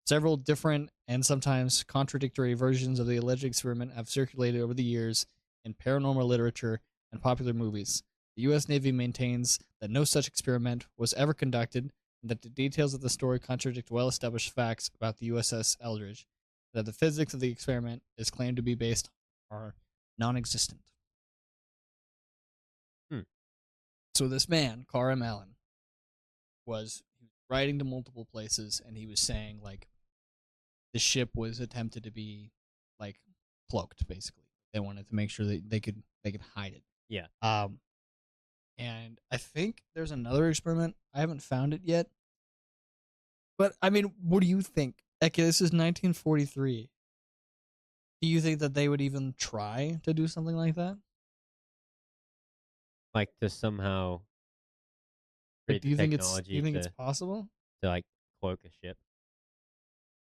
Several different and sometimes contradictory versions of the alleged experiment have circulated over the years in paranormal literature and popular movies. The U.S. Navy maintains that no such experiment was ever conducted, and that the details of the story contradict well-established facts about the USS Eldridge, and that the physics of the experiment is claimed to be based are non-existent. Hmm. So this man, Carl M. Allen, was writing to multiple places, and he was saying like the ship was attempted to be like cloaked, basically. They wanted to make sure that they could hide it. Yeah. And I think there's another experiment. I haven't found it yet. But I mean, what do you think? Okay, this is 1943. Do you think that they would even try to do something like that? Like to somehow Like, create do the you think it's technology possible? to like cloak a ship.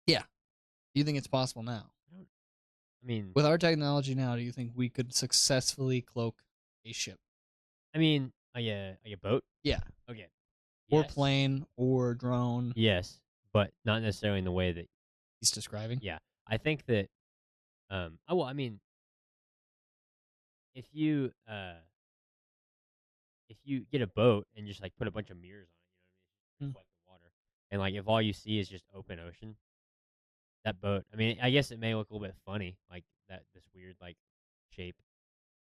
Yeah. Do you think it's possible now? I mean, With our technology now, do you think we could successfully cloak a ship? like a boat. Yeah. Okay. Or Yes. plane or drone. Yes, but not necessarily in the way that. He's describing. Yeah, I think that. Oh well, I mean, if you get a boat and just like put a bunch of mirrors on it, you know what I mean, reflect the water, and like if all you see is just open ocean, that boat. I mean, I guess it may look a little bit funny, like that this weird like shape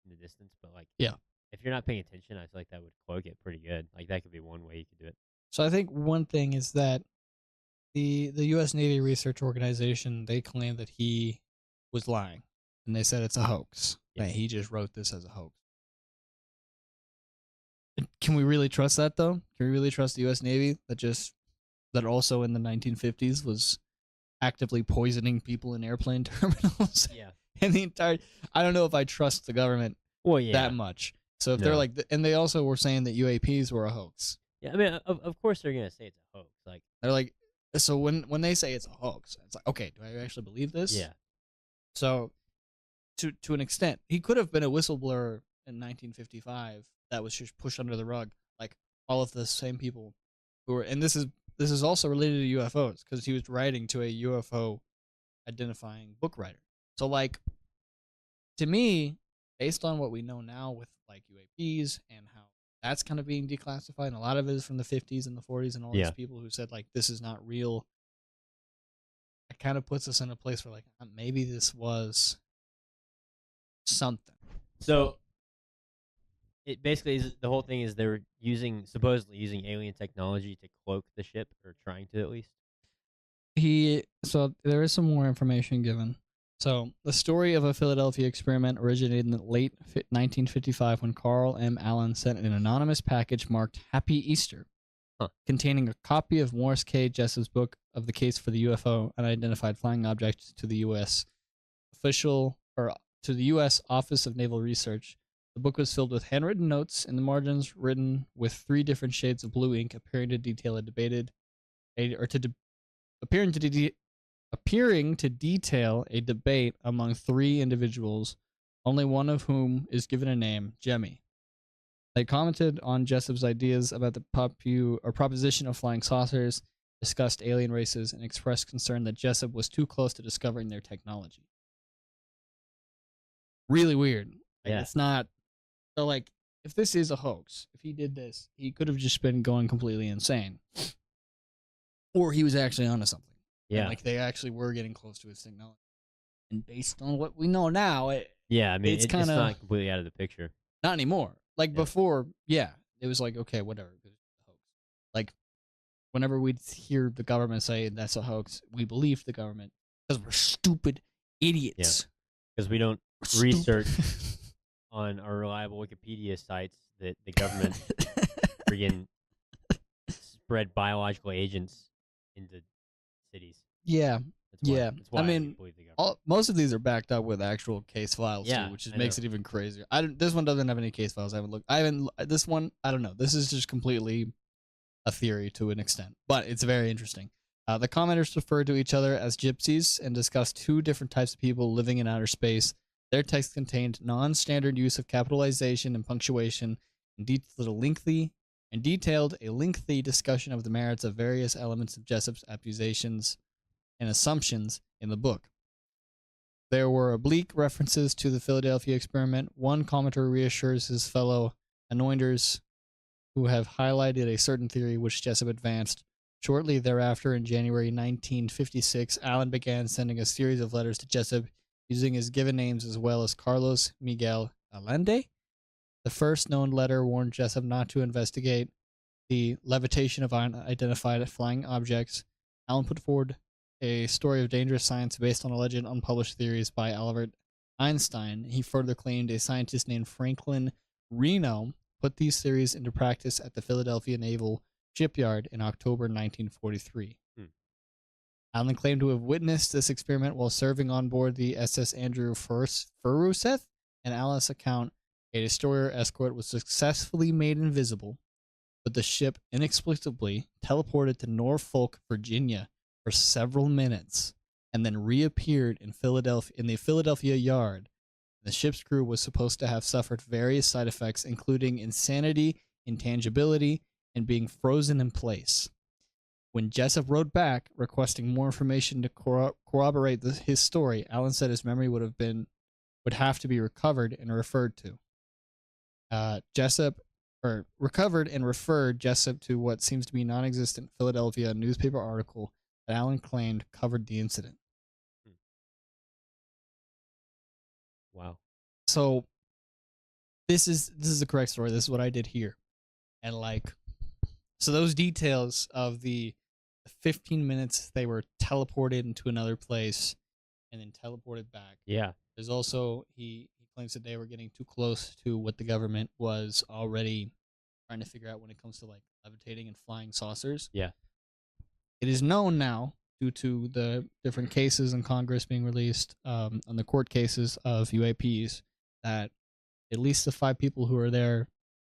in the distance, but like Yeah. if you're not paying attention, I feel like that would cloak it pretty good. Like that could be one way you could do it. So I think one thing is that the U.S. Navy Research Organization, they claim that he was lying, and they said it's a hoax. Yeah. That he just wrote this as a hoax. Can we really trust that though? Can we really trust the U.S. Navy that also in the 1950s was actively poisoning people in airplane terminals? Yeah. And the entire, I don't know if I trust the government Well, yeah. that much. So if they're No. like, and they also were saying that UAPs were a hoax. Yeah, I mean, of course they're gonna say it's a hoax. Like, They're like, so when they say it's a hoax, it's like, okay, do I actually believe this? yeah, So to an extent, he could have been a whistleblower in 1955 that was just pushed under the rug, like all of the same people who were. And this is also related to UFOs because he was writing to a UFO identifying book writer. So like, to me, based on what we know now with like UAPs and how that's kind of being declassified, and a lot of it is from the 50s and the 40s and all Yeah. these people who said like this is not real. It kind of puts us in a place where like maybe this was something. so it basically is the whole thing is they're supposedly using alien technology to cloak the ship, or trying to at least. So there is some more information given. So the story of a Philadelphia experiment originated in the late 1955 when Carl M. Allen sent an anonymous package marked Happy Easter, containing a copy of Morris K. Jessup's book of the case for the UFO unidentified flying objects to the U.S. To the U.S. Office of Naval Research. The book was filled with handwritten notes in the margins, written with 3 different shades of blue ink, appearing to detail a debate among 3 individuals, only one of whom is given a name, Jemmy. They commented on Jessup's ideas about the proposition of flying saucers, discussed alien races, and expressed concern that Jessup was too close to discovering their technology. Really weird. Like, Yeah. it's not. So, like, if this is a hoax, if he did this, he could have just been going completely insane. Or he was actually onto something. Yeah. And, like, they actually were getting close to his technology. And based on what we know now, I mean, it's not completely out of the picture. Not anymore. Like, before, yeah, it was like, okay, whatever. It's a hoax. Like, whenever we'd hear the government say that's a hoax, we believed the government because we're stupid idiots. Yeah. Because we don't research on our reliable Wikipedia sites that the government friggin' spread biological agents into cities. Yeah. That's why I mean, believe the government. most of these are backed up with actual case files Yeah, too, which I makes know. it even crazier. This one doesn't have any case files. I haven't looked. This one. I don't know. This is just completely a theory to an extent, but it's very interesting. The commenters referred to each other as gypsies and discussed 2 different types of people living in outer space. Their text contained non-standard use of capitalization and punctuation, and detailed a lengthy discussion of the merits of various elements of Jessup's accusations and assumptions in the book. There were oblique references to the Philadelphia experiment. One commenter reassures his fellow anointers who have highlighted a certain theory which Jessup advanced. Shortly thereafter, in January 1956, Allen began sending a series of letters to Jessup using his given names as well as Carlos Miguel Allende. The first known letter warned Jessup not to investigate the levitation of unidentified flying objects. Allen put forward a story of dangerous science based on alleged unpublished theories by Albert Einstein. He further claimed a scientist named Franklin Reno put these theories into practice at the Philadelphia Naval Shipyard in October 1943. Allen claimed to have witnessed this experiment while serving on board the SS Andrew Furuseth. In Allen's account, a destroyer escort was successfully made invisible, but the ship inexplicably teleported to Norfolk, Virginia for several minutes and then reappeared in the Philadelphia yard. The ship's crew was supposed to have suffered various side effects, including insanity, intangibility, and being frozen in place. When Jessup wrote back requesting more information to corroborate his story, Allen said his memory would have to be recovered and referred to. Recovered and referred Jessup to what seems to be non-existent Philadelphia newspaper article that Allen claimed covered the incident. Wow. So this is the correct story. This is what I did here, and like, so those details of the 15 minutes they were teleported into another place and then teleported back. Yeah. There's also he claims that they were getting too close to what the government was already trying to figure out when it comes to like levitating and flying saucers. Yeah. It is known now due to the different cases in Congress being released on the court cases of UAPs that at least the 5 people who were there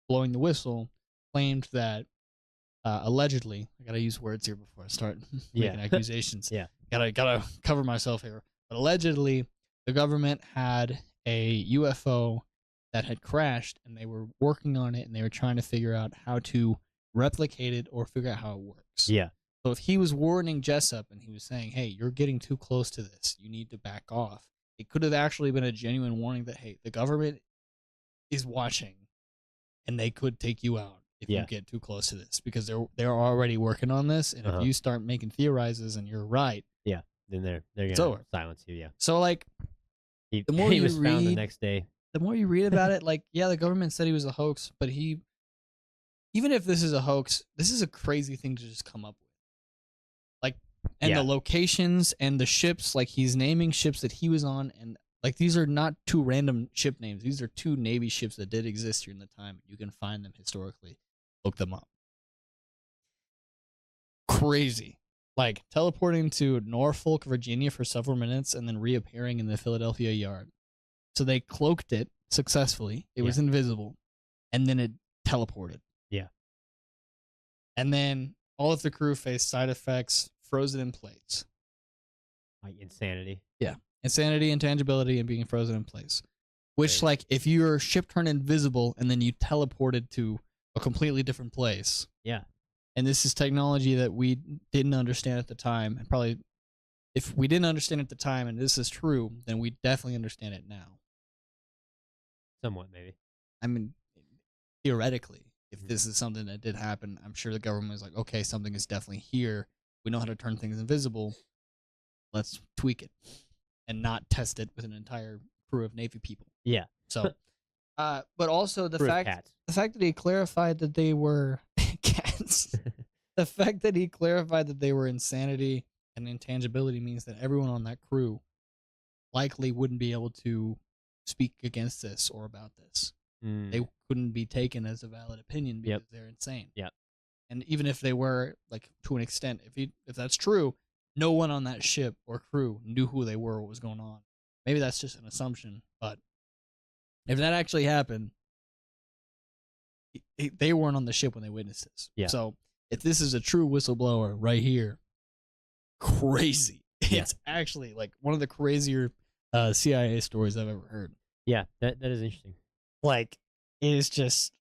blowing the whistle claimed that allegedly, I gotta use words here before I start making accusations. Yeah. Gotta cover myself here. But allegedly, the government had a UFO that had crashed, and they were working on it, and they were trying to figure out how to replicate it or figure out how it works. Yeah. So if he was warning Jessup and he was saying, "Hey, you're getting too close to this. You need to back off," it could have actually been a genuine warning that, hey, the government is watching, and they could take you out if you get too close to this, because they're already working on this, and if you start making theorizes and you're right, then they're gonna silence you. Yeah. So like, the more he you was found the read- next day. the more you read about it, like, yeah, the government said he was a hoax, but even if this is a hoax, this is a crazy thing to just come up with. Like, and the locations and the ships, like he's naming ships that he was on, and like these are not 2 random ship names. These are 2 Navy ships that did exist during the time. You can find them historically. Look them up. Crazy. Like teleporting to Norfolk, Virginia for several minutes and then reappearing in the Philadelphia yard. So they cloaked it successfully. It was invisible. And then it teleported. Yeah. And then all of the crew faced side effects, frozen in place. Like insanity. Yeah. Insanity, intangibility, and being frozen in place. Which, like, if your ship turned invisible and then you teleported to a completely different place. Yeah. And this is technology that we didn't understand at the time. And probably, if we didn't understand at the time and this is true, then we definitely understand it now. Somewhat, maybe. I mean, theoretically, if this is something that did happen, I'm sure the government is like, okay, something is definitely here. We know how to turn things invisible. Let's tweak it and not test it with an entire crew of Navy people. Yeah. So, but also the fact that he clarified that they were cats. The fact that he clarified that they were insanity and intangibility means that everyone on that crew likely wouldn't be able to speak against this or about this. They couldn't be taken as a valid opinion because they're insane. Yeah. And even if they were, like, to an extent, if that's true, no one on that ship or crew knew who they were or what was going on. Maybe that's just an assumption, but if that actually happened, they weren't on the ship when they witnessed this. Yeah. So if this is a true whistleblower right here, crazy. It's actually like one of the crazier CIA stories I've ever heard. Yeah, that is interesting. Like, it is just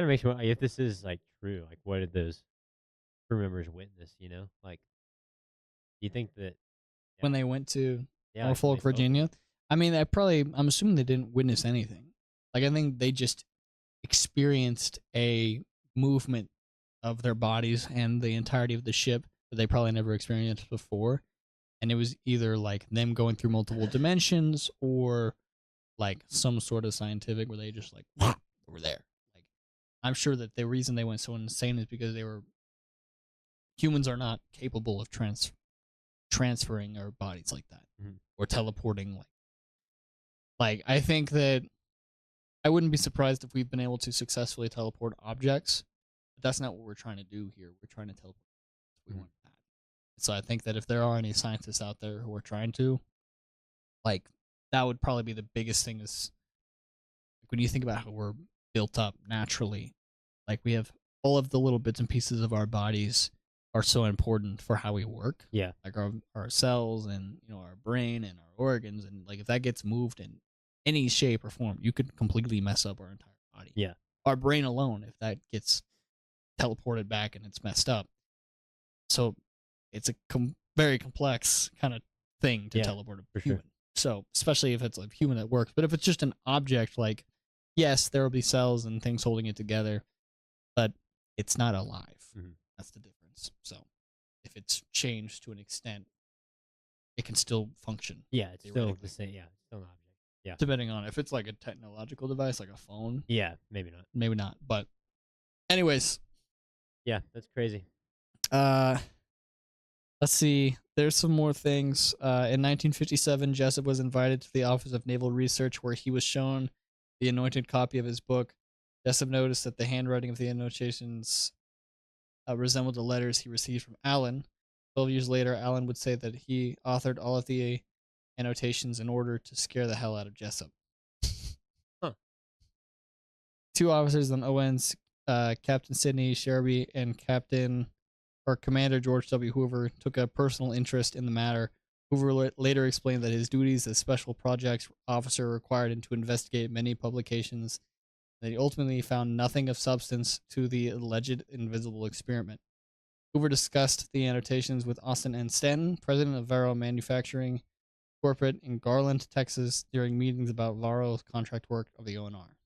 Kind of makes me wonder, if this is like true, like what did those crew members witness? You know, like, do you think that when they went to Norfolk, like, Virginia? I mean, I'm assuming they didn't witness anything. Like, I think they just experienced a movement of their bodies and the entirety of the ship that they probably never experienced before. And it was either like them going through multiple dimensions or like some sort of scientific where they just like were there. Like, I'm sure that the reason they went so insane is because humans are not capable of transferring our bodies like that or teleporting. Like I think that I wouldn't be surprised if we've been able to successfully teleport objects, but that's not what we're trying to do here. We're trying to teleport. We want that. So I think that if there are any scientists out there who are trying to, like, that would probably be the biggest thing. Is like, when you think about how we're built up naturally, like we have all of the little bits and pieces of our bodies are so important for how we work. Yeah. Like our cells and, you know, our brain and our organs, and like if that gets moved in any shape or form, you could completely mess up our entire body. Yeah. Our brain alone, if that gets teleported back and it's messed up. So it's a very complex kind of thing to teleport a human. Sure. So especially if it's a human that works, but if it's just an object, like, yes, there will be cells and things holding it together, but it's not alive. That's the difference. So if it's changed to an extent, it can still function. Yeah, it's still the same. Yeah, it's still an object. Yeah. Depending on if it's like a technological device, like a phone, Yeah, maybe not. maybe not. But anyways, Yeah, that's crazy. let's see. There's some more things. In 1957, Jessup was invited to the Office of Naval Research, where he was shown the anointed copy of his book. Jessup noticed that the handwriting of the annotations resembled the letters he received from Allen. 12 years later, Allen would say that he authored all of the annotations in order to scare the hell out of Jessup. Huh. 2 officers on ON's, Captain Sidney Sherby and Commander George W. Hoover, took a personal interest in the matter. Hoover later explained that his duties as special projects officer required him to investigate many publications, and that he ultimately found nothing of substance to the alleged invisible experiment. Hoover discussed the annotations with Austin N. Stanton, president of Varro Manufacturing Corporate in Garland, Texas, during meetings about Varro's contract work of the ONR.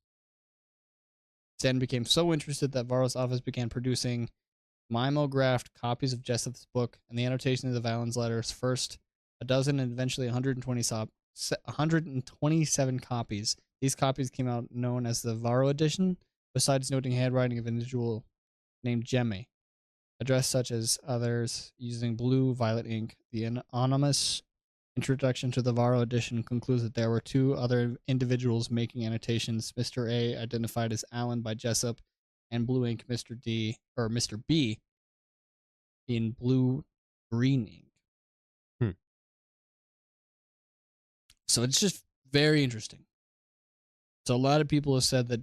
Stanton became so interested that Varro's office began producing mimeographed copies of Jessup's book and the annotations of Allen's letters, first a dozen and eventually 127 copies. These copies came out known as the Varro edition, besides noting handwriting of an individual named Jemme, addressed such as others using blue violet ink. The anonymous introduction to the Varro edition concludes that there were 2 other individuals making annotations. Mr. A, identified as Allen by Jessup, and blue ink Mr. B in blue green ink. So it's just very interesting. So a lot of people have said that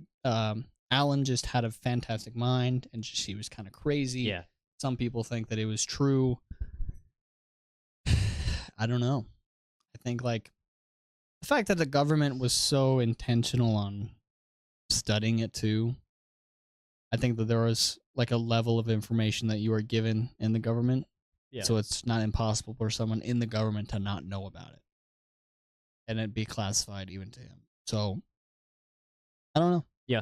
Allen just had a fantastic mind and just he was kind of crazy. Yeah. Some people think that it was true. I don't know. I think like the fact that the government was so intentional on studying it too. I think that there was like a level of information that you were given in the government. Yeah. So it's not impossible for someone in the government to not know about it. And it'd be classified even to him. So I don't know. Yeah.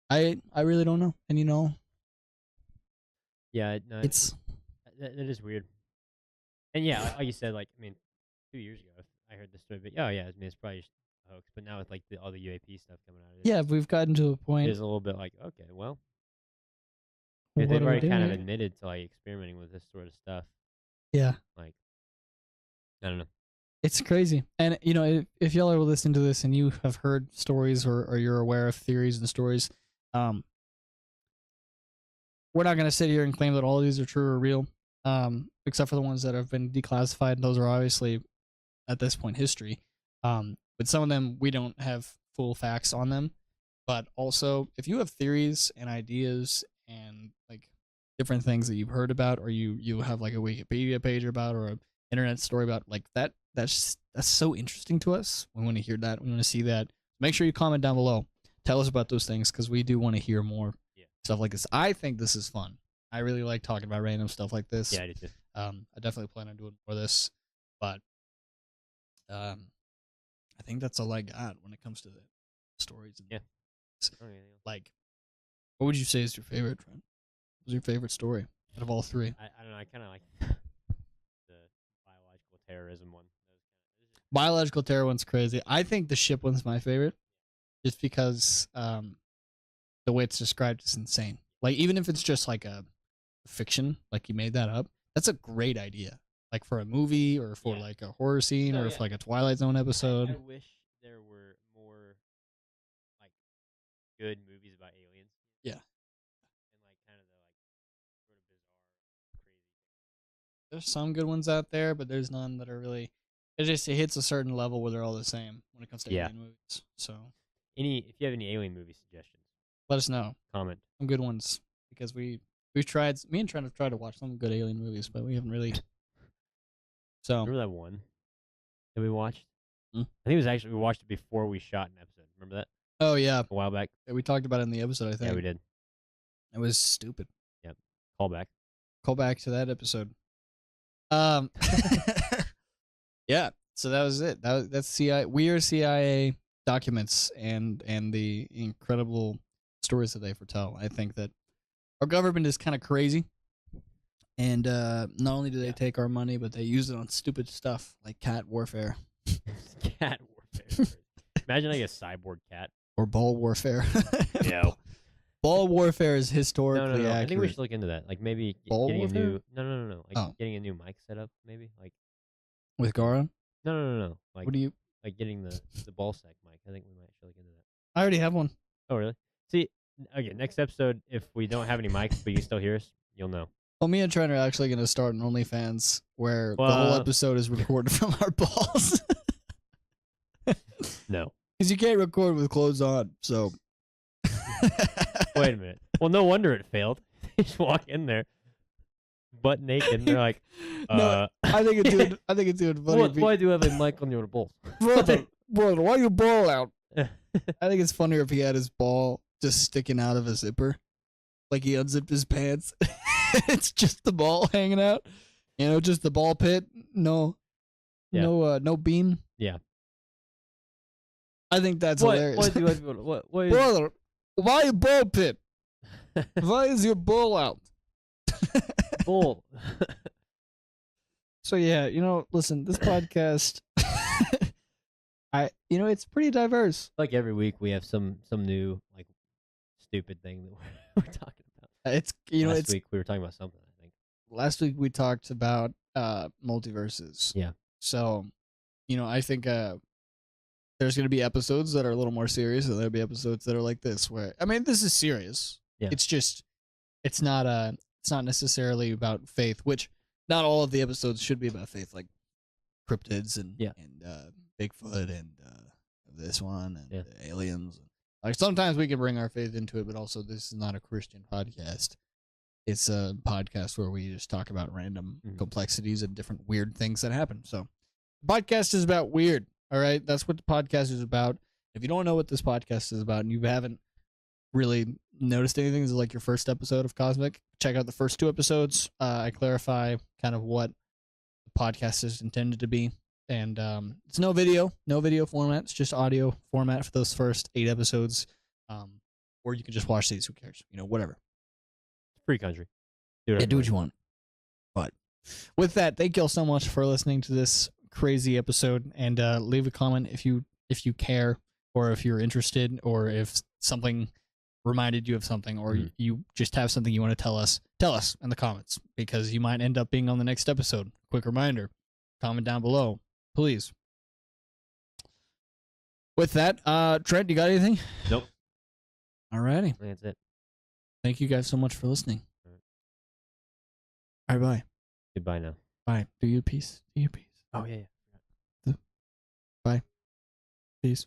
I really don't know. And you know, Yeah, no, it's that is weird. And yeah, like you said, like I mean, 2 years ago I heard this story, but oh yeah, I mean it's probably just a hoax. But now with like all the UAP stuff coming out, yeah, we've gotten to a it point. is a little bit like okay, well, What if they've do we already kind of do? admitted to like experimenting with this sort of stuff. Yeah. Like, I don't know. It's crazy. And, you know, if y'all are listening to this and you have heard stories or you're aware of theories and stories, we're not going to sit here and claim that all of these are true or real, except for the ones that have been declassified. And those are obviously, at this point, history. But some of them, we don't have full facts on them. But also, if you have theories and ideas and, like, different things that you've heard about or you have, like, a Wikipedia page about or an internet story about, like, that's so interesting to us. We want to hear that. We want to see that. Make sure you comment down below. Tell us about those things because we do want to hear more stuff like this. I think this is fun. I really like talking about random stuff like this. Yeah, I do too. I definitely plan on doing more of this, but I think that's all I got when it comes to the stories. And like, what would you say is your favorite, Trent? What was your favorite story out of all 3? I don't know. I kind of like the biological terrorism one. Biological terror one's crazy. I think the ship one's my favorite, just because the way it's described is insane. Like, even if it's just like a fiction, like you made that up, that's a great idea. Like for a movie or for like a horror scene or for like a Twilight Zone episode. I wish there were more like good movies about aliens. Yeah. And like kind of the like sort of bizarre, crazy. There's some good ones out there, but there's none that are really. It hits a certain level where they're all the same when it comes to alien movies. So, if you have any alien movie suggestions, let us know. Comment some good ones because we've tried. Me and Trent have tried to watch some good alien movies, but we haven't really. So remember that one that we watched? Hmm? I think it was actually we watched it before we shot an episode. Remember that? Oh yeah, a while back. Yeah, we talked about it in the episode. I think. Yeah, we did. It was stupid. Yep. Call back to that episode. Yeah. So that was it. That's CIA. Weird CIA documents and the incredible stories that they foretell. I think that our government is kind of crazy, and not only do they take our money, but they use it on stupid stuff like cat warfare. Cat warfare. Imagine like a cyborg cat. Or ball warfare. Yeah. Ball warfare is No, historically no. accurate. I think we should look into that. Like maybe Ball getting warfare? a new. No. Like getting a new mic setup. Maybe like. With Garon? No. Like What do you? like getting the ball sack mic. I think we might should look into that. I already have one. Oh really? See, okay. Next episode, if we don't have any mics, but you still hear us, you'll know. Well, me and Trent are actually going to start an OnlyFans where the whole episode is recorded from our balls. No. Because you can't record with clothes on, so. Wait a minute. Well, no wonder it failed. They just walk in there, butt naked, and they're like, No, I think it's doing funny. Why do you have a mic on your balls? Brother, why your ball out? I think it's funnier if he had his ball just sticking out of a zipper. Like he unzipped his pants. It's just the ball hanging out. You know, just the ball pit. No beam. Yeah. I think that's hilarious. What Brother, why a ball pit? Why is your ball out? bull? So yeah, listen, this podcast, it's pretty diverse. Like every week we have some new like stupid thing that we're talking about. Last week we were talking about something. I think last week we talked about multiverses. Yeah. So, I think there's going to be episodes that are a little more serious, and there'll be episodes that are like this, where this is serious. Yeah. It's just, it's not necessarily about faith, which not all of the episodes should be about faith, like cryptids and Bigfoot and this one and aliens. Like sometimes we can bring our faith into it, but also this is not a Christian podcast. It's a podcast where we just talk about random complexities and different weird things that happen. So, the podcast is about weird. All right, that's what the podcast is about. If you don't know what this podcast is about and you haven't really noticed anything, this is like your first episode of Cosmic, check out the first 2 episodes. I clarify kind of what the podcast is intended to be. And it's no video format. It's just audio format for those first 8 episodes. Or you can just watch these. Who cares? Whatever. Free country. Do what you want. But with that, thank you all so much for listening to this crazy episode. And leave a comment if you care, or if you're interested, or if something reminded you of something, or you just have something you want to tell us. Tell us in the comments, because you might end up being on the next episode. Quick reminder, comment down below, please. With that, Trent, you got anything? Nope. Alrighty. That's it. Thank you guys so much for listening. All right, bye. Goodbye now. Bye. Do you peace? Oh, yeah. Bye. Peace.